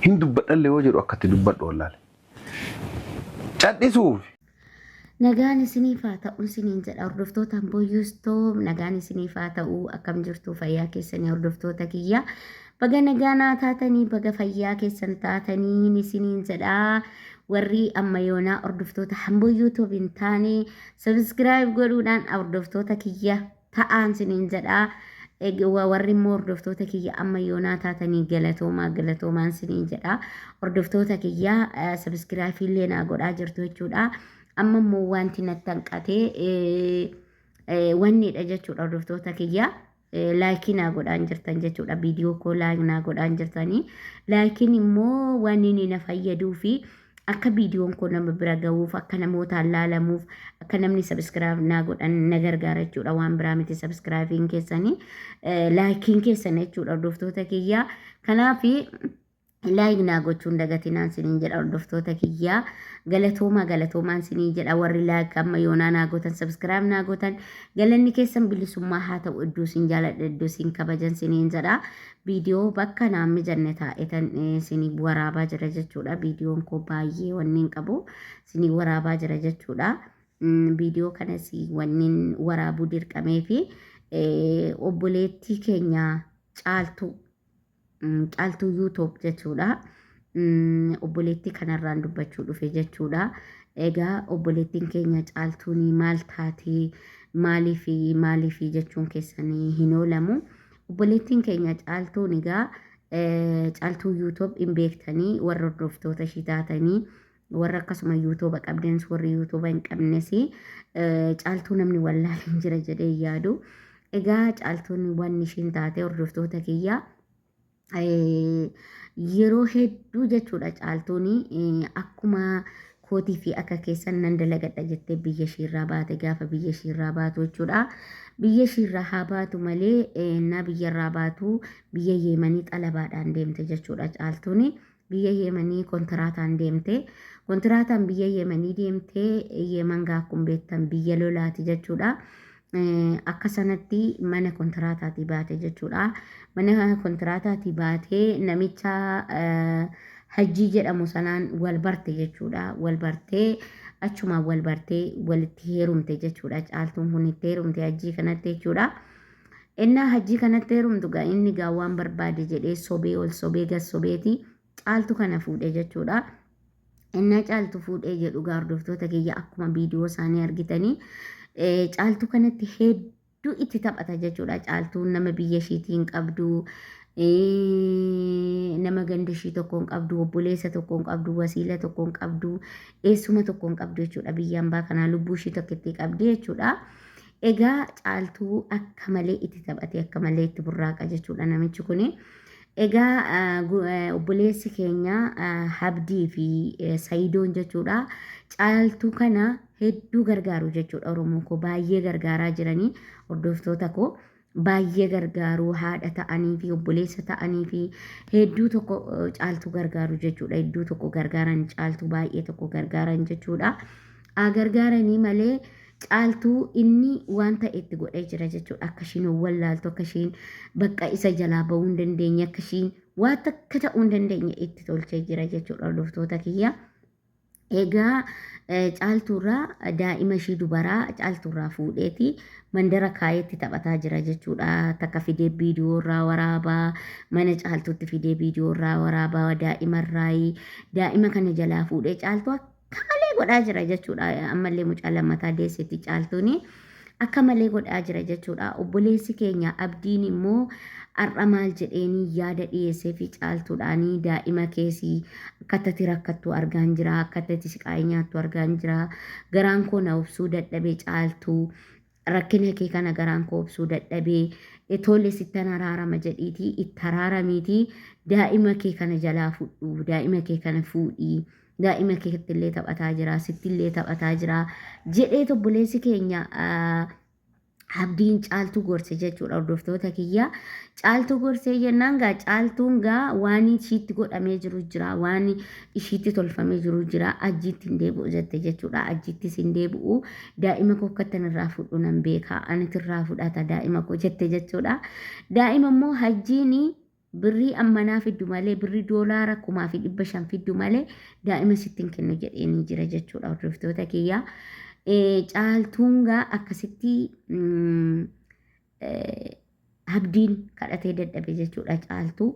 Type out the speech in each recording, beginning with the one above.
hin dubbadhalle yoo jedhu akkatti dubbadhu wallaale. Cadhisuuf. Nagaan isiniif haa ta'u isiniin jedha hordoftoota Ambooyyustoo nagaan isiniif haa ta'u akkam jirtu fayyaa keessanii hordoftoota kiyya baga nagaanaa taatanii baga fayyaa keessan taatanii isiniin jedha warri ammayyoonaa hordoftoota Ambooyyuutuuf hin taane subscribe godhuudhaan hordoftoota kiyya ta'an isiniin jedha. Warri immoo hordoftoota kiyya ammayyoonaa taatanii galatoomaan isiniin jedha hordoftoota kiyya subscribe illee naa godhaa jirtu jechuudha. Amma immoo wanti natti hanqatee wannidha jechuudha hordoftoota kiyya laayikii naa godhaan jirtan jechuudha viidiyoo koo laayik naa godhaan jirtanii laayikiin immoo wanni inni na fayyaduu fi akka viidiyoon koo nama bira gahuuf akka namootaan laalamuuf akka namni sabskiraayib naa godhan na gargaara jechuudha waan biraa miti sabskiraayibiin keessanii laayikiin keessan jechuudha hordoftoota kiyya kanaaf laayik naa gochuun dagatinaan siniin jedha hordoftoota kiyya galatoomaan siniin jedha warri laayik amma yoonaa naa gootan sabskiraayib naa gootan galanni keessan bilisummaa haa ta'u iddoo siin jaaladha iddoo siin kabajan siniin jedha viidiyoo bakka naamni janne taa'etan sinii waraabaa jira jechuudha viidiyoon koo baay'ee wanniin qabu sinii waraabaa jira jechuudha viidiyoo kanas wanniin waraabuu dirqamee fi obboleettii keenya caaltuu YouTube jechuudha. Obboleettii kanarraan dubbachuu dhufe jechuudha. Egaa obboleettiin keenya caaltuun maal taatee maaliif jechuun keessanii hin oolamu. Obboleettiin keenya caaltuun egaa caaltuu YouTube hin beektanii warra hordoftoota ishii taatanii warra akkasuma YouTube qabdanis warri YouTube hin qabnes caaltuu namni wallaaleen jira jedhee yaadu. Egaa caaltuun wanni ishiin taate hordoftoota kiyya yeroo hedduu jechuudha caaltuun akkuma kootii fi akka keessan nan dalagadha jettee biyya ishiirraa baate gaafa biyya ishiirraa baatu jechuudha. Biyya ishiirraa haa baatu malee na biyyarraa baatu biyya Yeemanii xalabaadhaan deemte jechuudha caaltuun biyya Yeemanii kontiraataan deemte kontiraataan biyya Yeemanii deemte Yeeman akkuma beektan biyya lolaati jechuudha. Akka sanatti mana kontiraataatii baate jechuudha. Mana kontiraataatii baatee namicha hajjii jedhamu sanaan wal barte jechuudha. Wal bartee achumaan wal bartee walitti heerumte jechuudha. Caaltuun kun itti heerumte hajjii kanatti jechuudha. Innaa hajjii kanatti heerumtu inni waan barbaade jedhee sobee ol sobee gas sobeeti caaltu kana fuudhe jechuudha. Innaa caaltu fuudhee jedhu hordoftoota kiyya akkuma viidiyoo isaanii argitanii caaltuu kanatti hedduu itti taphata jechuudha. Caaltuun nama biyya ishiitiin qabdu nama ganda ishii tokkoon qabdu obboleessa tokkoon qabdu wasiila tokkoon qabdu eessuma tokkoon qabdu jechuudha. Biyya hambaa kanaa lubbuu ishii tokkotti qabdi jechuudha. Egaa caaltuu akka malee itti taphate akka malee itti burraaqa jechuudha namichi kuni. Egaa obboleessi keenya Habdii fi Sayidoon jechuudha. Caaltuu kana hedduu gargaaru jechuudha. Oromoo koo baay'ee gargaaraa jiranii hordoftoota koo baay'ee gargaaruu haadha ta'anii fi obboleessa ta'anii fi hedduu tokko caaltuu gargaaru jechuudha. Hedduu tokko gargaaran caaltuu baay'ee tokko gargaaran jechuudha. Gargaaranii malee caaltuu inni wanta itti godhee jira jechuudha. Akka ishiin wallaaltu akka ishiin bakka isa jalaa bahuu hin dandeenye akka ishiin waan takka ta'uu hin dandeenye itti tolchee jira jechuudha hordoftoota kiyya. Egaa caaltuurraa daa'ima ishii dubaraa caaltuurraa fuudheeti mandara kaayetti taphataa jira jechuudha. Takka fidee viidiyoorraa waraabaa mana caaltuutti fidee viidiyoorraa waraabaa daa'ima kana jalaa fuudhee caaltuu akka malee godhaa jira jechuudha. Ammallee mucaa lammataa deessetti caaltuun akka malee godhaa jira jechuudha. Obboleessi keenya Abdiin immoo har'a maal jedheeni yaada dhiyeessee fi caaltuudhaanii daa'ima keessii akkatti rakkattu argaan jira akkatti siqaa'ee nyaattu argaan jira garaan koo na obsuu dadhabee caaltuu rakkina kee kana garaan koo obsuu dadhabee tole sittan araarama jedhiitii itti araaramiitii daa'ima kee kana jalaa fudhu daa'ima kee kana fuudhii daa'ima keetti illee taphataa jira sitti illee taphataa jira jedhee obboleessi keenya Abdiin caaltuu gorse jechuudha hordoftoota kiyya. Caaltuu gorsee jennaan gaa caaltuun gaa waan ishiitti godhamee jiru jira waan ishiitti tolfamee jiru jira ajjiitti hin deebi'u jette jechuudha. Ajjiittis hin deebi'u daa'ima koo akkattan irraa fudhu nan beeka anitti irraa fudhata daa'ima koo jette jechuudha. Daa'ima immoo hajjiin birrii ammanaa fiddu malee birrii doolaara 1,500 fiddu malee daa'ima sittiin kennu jedheenii jira jechuudha hordoftoota kiyyaa. Caaltuun gaa akkasitti abdiin kadhatee dadhabe jechuudha caaltuu.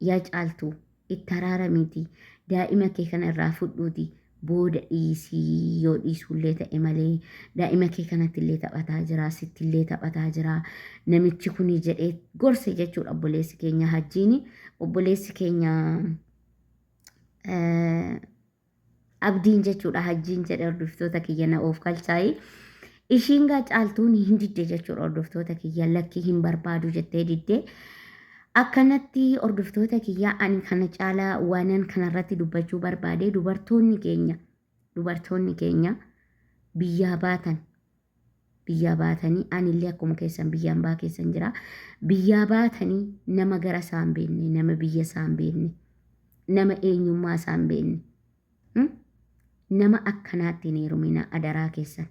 Yaa caaltuu itti araaramiiti daa'ima kee kana irraa fudhuuti booda dhiisii yoo dhiisullee ta'e malee daa'ima kee kanatti illee taphataa jira sitti illee taphataa jira namichi kuni jedhee gorse jechuudha obboleessi keenya hajjiini obboleessi keenya abdiin jechuudha hajjiin jedhe hordoftoota kiyya na of kalchaa'ee ishiin gaa caaltuun hin didde jechuudha hordoftoota kiyya lakkii hin barbaadu jettee diddee. Akkanatti hordoftoota kiyyaa ani kana caalaa waanan kanarratti dubbachuu barbaade dubartoonni keenya biyyaa baatanii anillee akkuma keessan biyyaan baa keessan jira biyyaa baatanii nama gara isaan beekne nama biyya isaan beekne nama eenyummaa isaan beekne nama akkanaatti hin heerumina adaraa keessan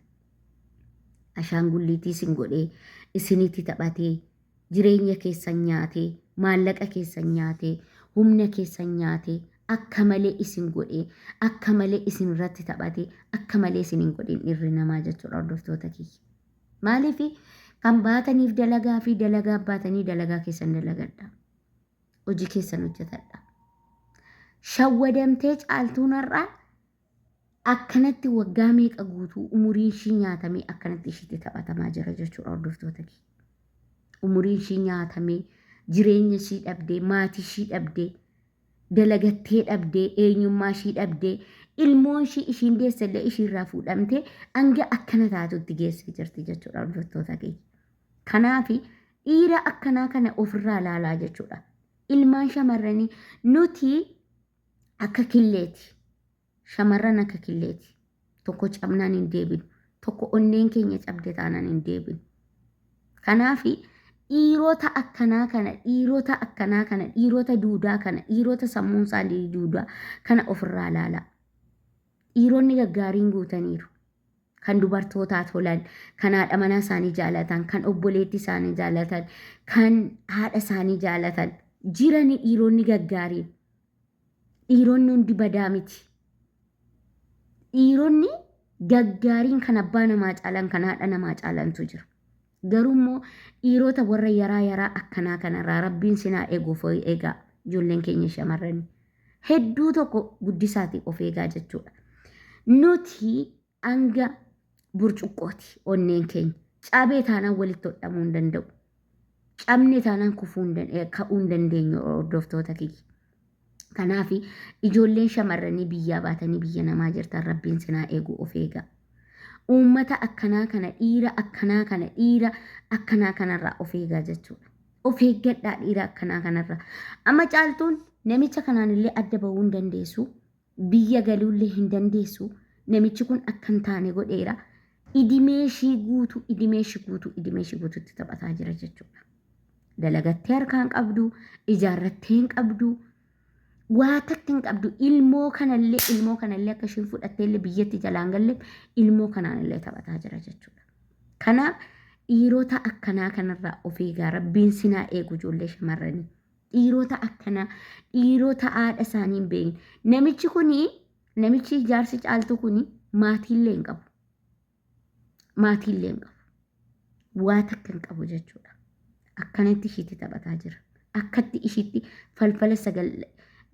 ashaangulliitii isin godhee isinitti taphatee jireenya keessan nyaatee maallaqa keessan nyaatee humna keessan nyaatee akka malee isin godhee akka malee isin irratti taphatee akka malee isin hin godhin irri namaa jechuudha hordoftoota kiyya. Maaliif kan baataniif dalagaa fi dalagaa baatanii dalagaa keessan dalagadha. Hojii keessan hojjetadha. Shawwadamtee caaltuun har'aa akkanatti waggaa meeqa guutuu umuriin ishii nyaatamee akkanatti ishiitti taphatamaa jira jechuudha hordoftoota kiyya. Umuriin ishii nyaatamee jireenya ishii dhabdee maatii ishii dhabdee dalagattee dhabdee eenyummaa ishii dhabdee ilmoon ishii ishiin deessallee ishiirraa fuudhamtee hanga akkana taatutti geessee jirti jechuudha hordoftoota kiyya. Kanaaf dhiira akkanaa kana ofirraa ilaalaa jechuudha. Ilmaan shamarranii nuti akka killeeti. Shamarran akka killeeti. Tokko cabnaan hin deebinu. Tokko onneen keenya cabde taanaan hin deebinu. Kanaaf dhiirota akkanaa kana dhiirota duudaa kana dhiirota sammuun isaanii duudaa kana ofirraa ilaalaa. Dhiironni gaggaariin guutaniiru. Kan dubartootaa tolan, kan haadha manaa isaanii jaalatan, kan obboleetti isaanii jaalatan, kan haadha isaanii jaalatan jirani dhiironni gaggaariin. Dhiironni hundi badaa miti. Dhiironni gaggaariin kan abbaa namaa caalan, kan haadha namaa caalantu jira. Garuu immoo dhiirota warra yaraa akkanaa kanarraa rabbiin sinaa eeguuf eegaa ijoolleen keenya shamarranii. Hedduu tokko guddisaatii of eegaa jechuudha. Nuti hanga burcuqqooti onneen keenya. Cabee taanaan walitti hodhamuu hin danda'u. Cabne taanaan ka'uu hin dandeenyu hordoftoota kiyya. Kanaaf ijoolleen shamarranii biyyaa baatanii biyya namaa jirtan rabbiin sinaa eeguu of eegaa. Uummata akkanaa kana dhiira akkanaa kanarraa of eegaa jechuudha. Of eeggadhaa dhiira akkanaa kanarraa. Amma caaltuun namicha kanaan illee adda bahuu hin dandeessu. Biyya galuullee hin dandeessu. Namichi kun akka hin taane godheera. Idimee ishii guutuutti taphataa jira jechuudha. Dalagattee harkaan qabdu, ijaarrattee hin qabdu. Waa takka hin qabdu ilmoo kanallee akka isheen fudhatteellee biyyatti jalaan galle ilmoo kanaan taphataa jira jechuudha. Kanaaf dhiirota akkanaa kanarraa of eegaa rabbiin sinaa eegu ijoollee shamarranii. Dhiirota akkanaa dhiirota haadha isaanii hin beekne. Namichi ijaarsi caaltu kuni maatiillee hin qabu. Waa takka hin qabu jechuudha. Akkanatti ishiitti taphataa jira. Akkatti ishiitti falfala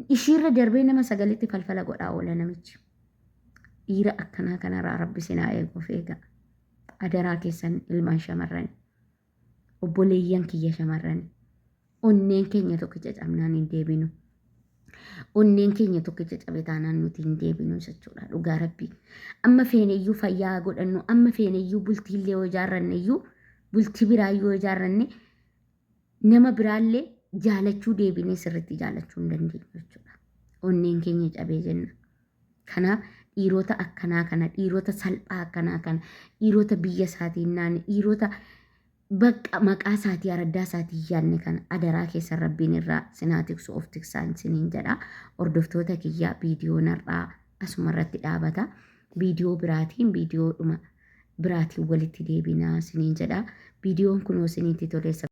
ishiirra darbee nama sagalitti falfala godhaa oola namichi. Dhiira akkanaa kanarraa rabbi sinaa eeguuf eegaa. Adaraa keessan ilmaan shamarranii. Obboleeyyan kiyya shamarranii. Onneen keenya tokkicha cabnaan hin deebinu. Onneen keenya tokkicha cabe taanaan nuti hin deebinu jechuudha dhugaa rabbii. Amma feeneyyuu fayyaa godhannu, amma feeneyyuu bultiillee yoo ijaarranne iyyuu bultii biraa yoo ijaarranne nama biraallee jaalachuu deebinee sirriitti jaalachuu hin dandeenyu jechuudha. Onneen keenya cabee jenna. Kanaaf dhiirota akkanaa kana, dhiirota salphaa akkanaa kana, dhiirota biyya isaatiin naanne, dhiirota bakka maqaa isaatii araddaa isaatii yaadne kana adaraa keessa rabbiin irraa sinaa tiksu of tiksaan siniin jedha. Hordoftoota kiyyaa viidiyoon har'aa asuma irratti dhaabata. Viidiyoo biraatiin walitti deebinaa siniin jedha. Viidiyoon kunoo siniitti toleessa.